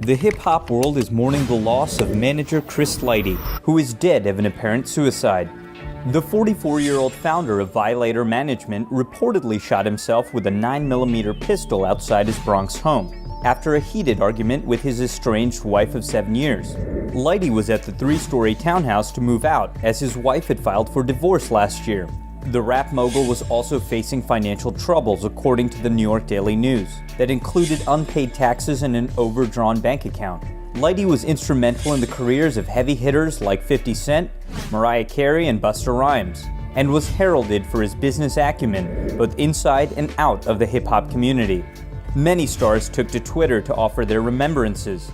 The hip-hop world is mourning the loss of manager Chris Lighty, who is dead of an apparent suicide. The 44-year-old founder of Violator Management reportedly shot himself with a 9mm pistol outside his Bronx home, after a heated argument with his estranged wife of 7 years. Lighty was at the 3-story townhouse to move out, as his wife had filed for divorce last year. The rap mogul was also facing financial troubles, according to the New York Daily News, that included unpaid taxes and an overdrawn bank account. Lighty was instrumental in the careers of heavy hitters like 50 Cent, MARIAH Carey, and Busta Rhymes, and was heralded for his business acumen, both inside and out of the hip-hop community. Many stars took to Twitter to offer their remembrances.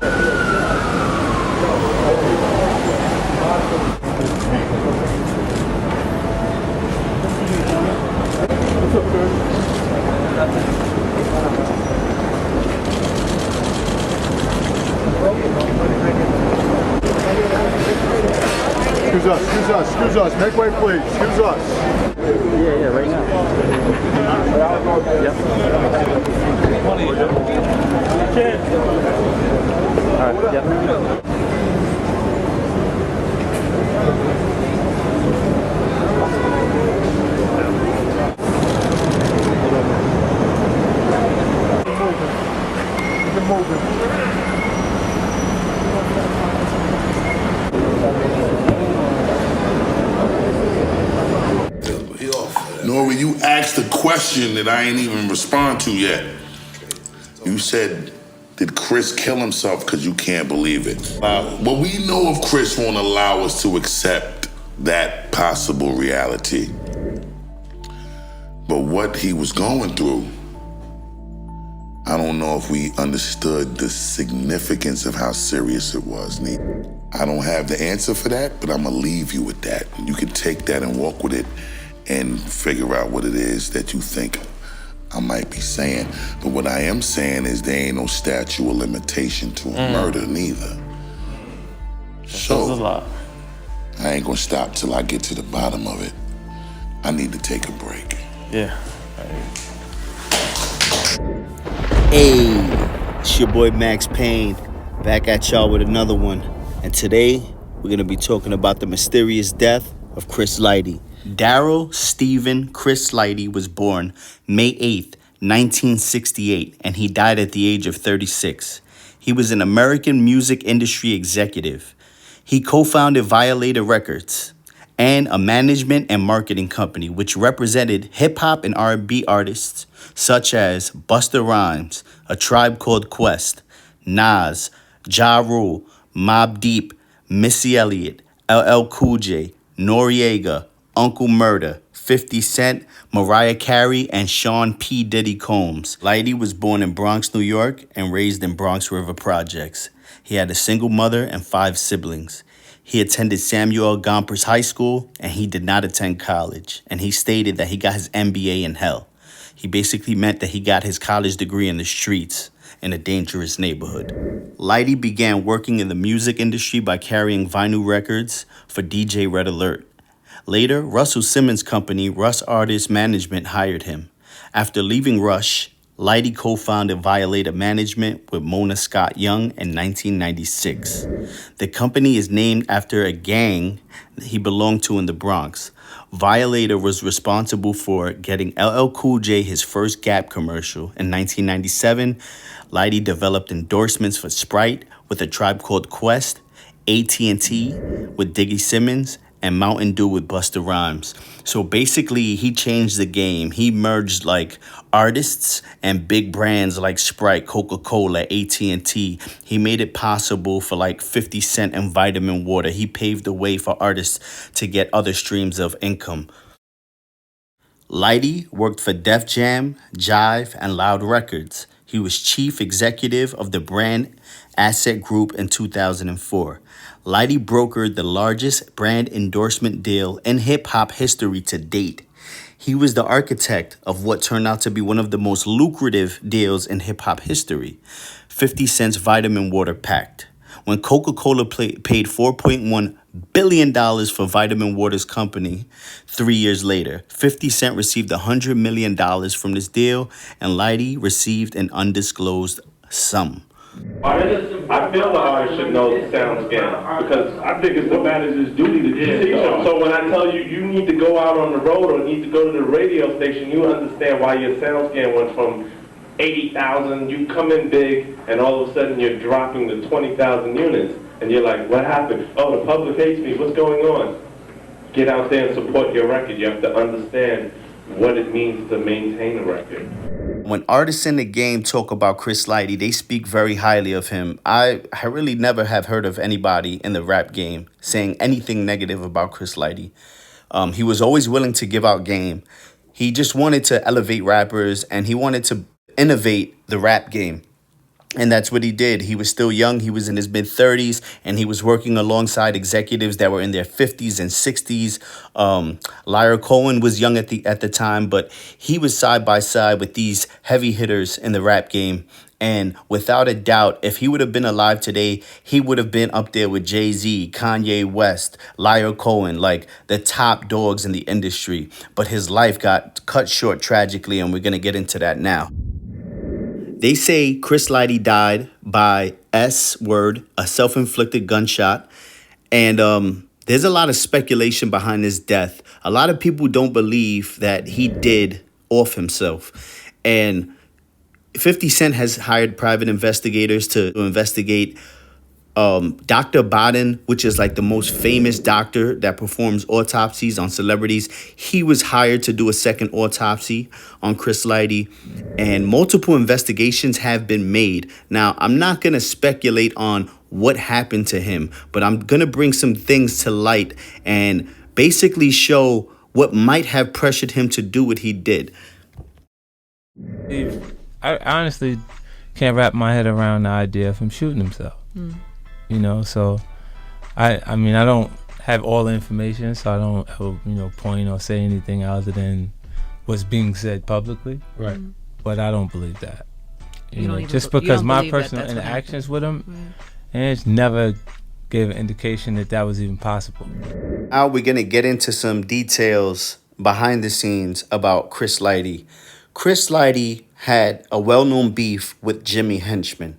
Excuse us, make way please, excuse us. Yeah, right now. Yep. All right, yep. Nori, you asked a question that I ain't even respond to yet. You said, did Chris kill himself because you can't believe it? What we know of Chris won't allow us to accept that possible reality. But what he was going through, I don't know if we understood the significance of how serious it was. I don't have the answer for that, but I'm gonna leave you with that. You can take that and walk with it and figure out what it is that you think I might be saying. But what I am saying is there ain't no statute of limitation to a murder neither. So I ain't gonna stop till I get to the bottom of it. I need to take a break. Yeah. Hey, it's your boy Max Payne, back at y'all with another one. And today, we're gonna be talking about the mysterious death of Chris Lighty. Daryl Stephen Chris Lighty was born May 8th, 1968, and he died at the age of 36. He was an American music industry executive. He co-founded Violator Records and a management and marketing company which represented hip-hop and R&B artists such as Busta Rhymes, A Tribe Called Quest, Nas, Ja Rule, Mobb Deep, Missy Elliott, LL Cool J, Noriega, Uncle Murder, 50 Cent, Mariah Carey, and Sean P. Diddy Combs. Lighty was born in Bronx, New York, and raised in Bronx River Projects. He had a single mother and 5 siblings. He attended Samuel L. Gompers High School, and he did not attend college. And he stated that he got his MBA in hell. He basically meant that he got his college degree in the streets, in a dangerous neighborhood. Lighty began working in the music industry by carrying vinyl records for DJ Red Alert. Later, Russell Simmons' company, Rush Artist Management, hired him. After leaving Rush, Lighty co-founded Violator Management with Mona Scott Young in 1996. The company is named after a gang he belonged to in the Bronx. Violator was responsible for getting LL Cool J his first Gap commercial. In 1997, Lighty developed endorsements for Sprite with A Tribe Called Quest, AT&T with Diggy Simmons, and Mountain Dew with Busta Rhymes. So basically, he changed the game. He merged like artists and big brands like Sprite, Coca-Cola, AT&T. He made it possible for like 50 Cent and Vitamin Water. He paved the way for artists to get other streams of income. Lighty worked for Def Jam, Jive, and Loud Records. He was chief executive of the Brand Asset Group in 2004. Lighty brokered the largest brand endorsement deal in hip-hop history to date. He was the architect of what turned out to be one of the most lucrative deals in hip-hop history, 50 Cent's Vitamin Water Pact. When Coca-Cola paid $4.1 billion for Vitamin Water's company 3 years later, 50 Cent received $100 million from this deal, and Lighty received an undisclosed sum. I feel the artist should know the sound scan because I think it's the manager's duty to teach them. So when I tell you you need to go out on the road or need to go to the radio station, you understand why your sound scan went from 80,000, you come in big, and all of a sudden you're dropping to 20,000 units, and you're like, what happened? Oh, the public hates me. What's going on? Get out there and support your record. You have to understand what it means to maintain a record. When artists in the game talk about Chris Lighty, they speak very highly of him. I really never have heard of anybody in the rap game saying anything negative about Chris Lighty. He was always willing to give out game. He just wanted to elevate rappers, and he wanted to innovate the rap game. And that's what he did. He was still young. He was in his mid-30s, and he was working alongside executives that were in their 50s and 60s. Lyra Cohen was young at the time, but he was side by side with these heavy hitters in the rap game. And without a doubt, if he would have been alive today, he would have been up there with Jay-Z, Kanye West, Lyra Cohen, like the top dogs in the industry. But his life got cut short tragically, and we're going to get into that now. They say Chris Lighty died by a self-inflicted gunshot. And there's a lot of speculation behind his death. A lot of people don't believe that he did off himself. And 50 Cent has hired private investigators to investigate Dr. Baden, which is like the most famous doctor that performs autopsies on celebrities. He was hired to do a second autopsy on Chris Lighty, and multiple investigations have been made. Now, I'm not going to speculate on what happened to him, but I'm going to bring some things to light and basically show what might have pressured him to do what he did. I honestly can't wrap my head around the idea of him shooting himself. You know, so I mean, I don't have all the information, so I don't ever, point or say anything other than what's being said publicly. Right. But I don't believe that. You know, just because my personal interactions with him, and it's never gave an indication that that was even possible. Now we're going to get into some details behind the scenes about Chris Lighty. Chris Lighty had a well-known beef with Jimmy Henchman.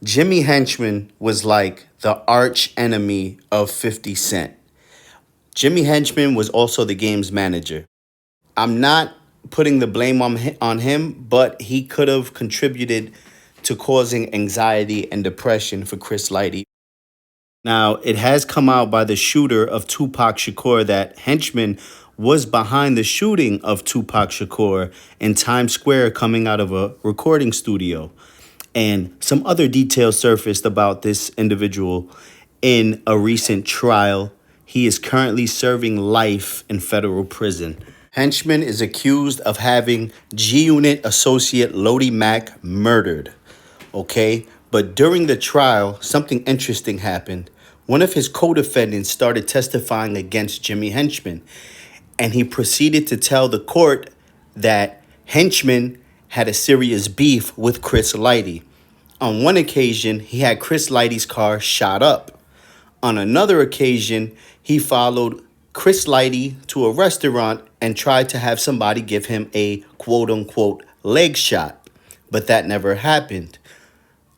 Jimmy Henchman was like the arch enemy of 50 Cent. Jimmy Henchman was also the game's manager. I'm not putting the blame on him, but he could have contributed to causing anxiety and depression for Chris Lighty. Now, it has come out by the shooter of Tupac Shakur that Henchman was behind the shooting of Tupac Shakur in Times Square coming out of a recording studio. And some other details surfaced about this individual in a recent trial. He is currently serving life in federal prison. Henchman is accused of having G-Unit associate Lodi Mack murdered. Okay, but during the trial, something interesting happened. One of his co-defendants started testifying against Jimmy Henchman, and he proceeded to tell the court that Henchman had a serious beef with Chris Lighty. On one occasion, he had Chris Lighty's car shot up. On another occasion, he followed Chris Lighty to a restaurant and tried to have somebody give him a quote-unquote leg shot, but that never happened.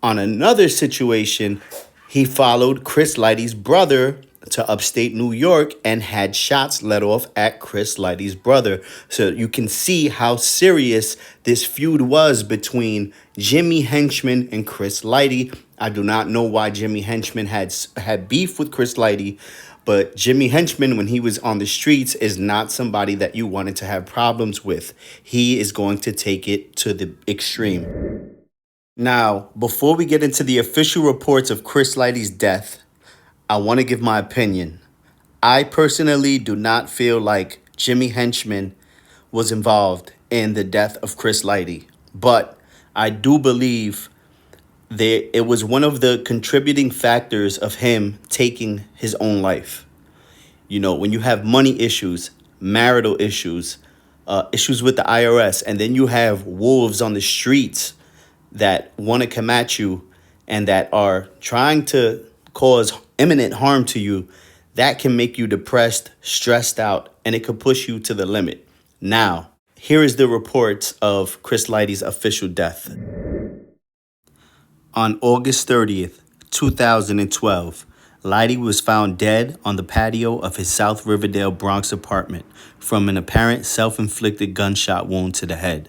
On another situation, he followed Chris Lighty's brother to upstate New York and had shots let off at Chris Lighty's brother. So you can see how serious this feud was between Jimmy Henchman and Chris Lighty. I do not know why Jimmy Henchman had beef with Chris Lighty, but Jimmy Henchman, when he was on the streets, is not somebody that you wanted to have problems with. He is going to take it to the extreme. Now, before we get into the official reports of Chris Lighty's death, I want to give my opinion. I personally do not feel like Jimmy Henchman was involved in the death of Chris Lighty, but I do believe that it was one of the contributing factors of him taking his own life. You know, when you have money issues, marital issues, issues with the IRS, and then you have wolves on the streets that want to come at you and that are trying to cause imminent harm to you, that can make you depressed, stressed out, and it could push you to the limit. Now, here is the reports of Chris Lighty's official death. On August 30th, 2012, Lighty was found dead on the patio of his South Riverdale, Bronx apartment from an apparent self-inflicted gunshot wound to the head.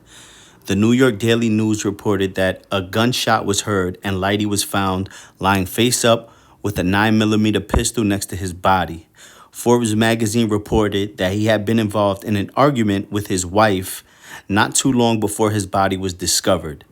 The New York Daily News reported that a gunshot was heard and Lighty was found lying face up with a 9mm pistol next to his body. Forbes magazine reported that he had been involved in an argument with his wife not too long before his body was discovered.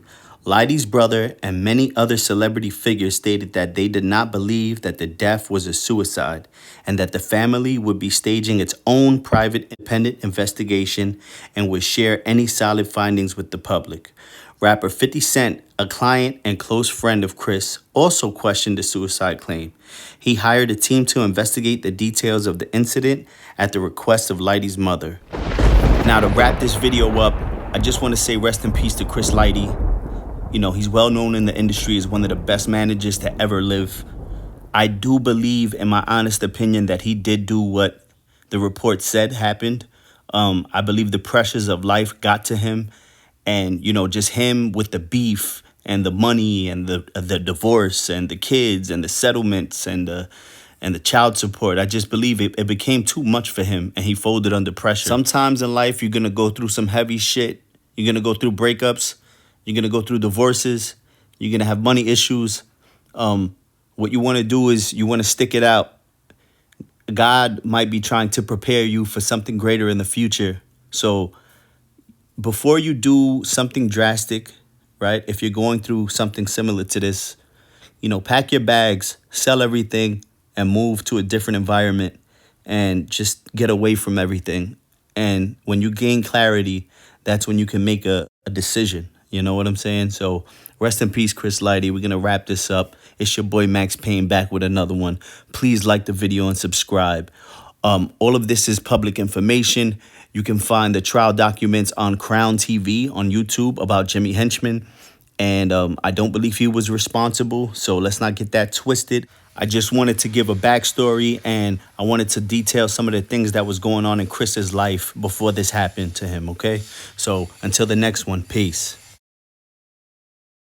Lighty's brother and many other celebrity figures stated that they did not believe that the death was a suicide and that the family would be staging its own private independent investigation and would share any solid findings with the public. Rapper 50 Cent, a client and close friend of Chris, also questioned the suicide claim. He hired a team to investigate the details of the incident at the request of Lighty's mother. Now, to wrap this video up, I just want to say rest in peace to Chris Lighty. You know, he's well known in the industry as one of the best managers to ever live. I do believe, in my honest opinion, that he did do what the report said happened. I believe the pressures of life got to him, and, you know, just him with the beef and the money and the divorce and the kids and the settlements and the child support. I just believe it became too much for him and he folded under pressure. Sometimes in life, you're going to go through some heavy shit. You're going to go through breakups. You're going to go through divorces. You're going to have money issues. What you want to do is you want to stick it out. God might be trying to prepare you for something greater in the future. So before you do something drastic, right, if you're going through something similar to this, you know, pack your bags, sell everything, and move to a different environment and just get away from everything. And when you gain clarity, that's when you can make a decision. You know what I'm saying? So rest in peace, Chris Lighty. We're going to wrap this up. It's your boy Max Payne back with another one. Please like the video and subscribe. All of this is public information. You can find the trial documents on Crown TV on YouTube about Jimmy Henchman. And I don't believe he was responsible. So let's not get that twisted. I just wanted to give a backstory and I wanted to detail some of the things that was going on in Chris's life before this happened to him, okay? So until the next one, peace.